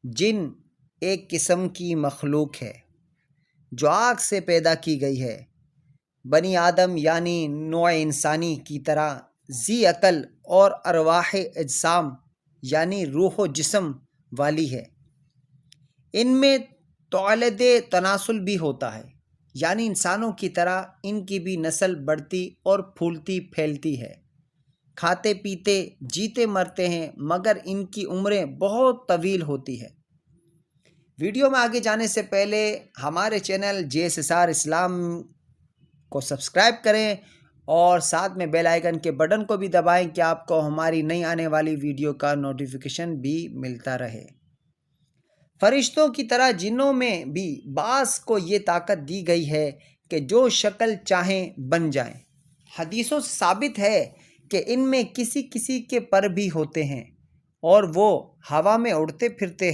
جن ایک قسم کی مخلوق ہے جو آگ سے پیدا کی گئی ہے۔ بنی آدم یعنی نوع انسانی کی طرح ذی عقل اور ارواح اجسام یعنی روح و جسم والی ہے۔ ان میں تولد تناسل بھی ہوتا ہے، یعنی انسانوں کی طرح ان کی بھی نسل بڑھتی اور پھولتی پھیلتی ہے۔ کھاتے پیتے جیتے مرتے ہیں، مگر ان کی عمریں بہت طویل ہوتی ہے۔ ویڈیو میں آگے جانے سے پہلے ہمارے چینل JSSR اسلام کو سبسکرائب کریں اور ساتھ میں بیل آئیکن کے بٹن کو بھی دبائیں کہ آپ کو ہماری نئی آنے والی ویڈیو کا نوٹیفیکیشن بھی ملتا رہے۔ فرشتوں کی طرح جنوں میں بھی بعض کو یہ طاقت دی گئی ہے کہ جو شکل چاہیں بن جائیں۔ حدیثوں سے ثابت ہے کہ ان میں کسی کسی کے پر بھی ہوتے ہیں اور وہ ہوا میں اڑتے پھرتے ہیں۔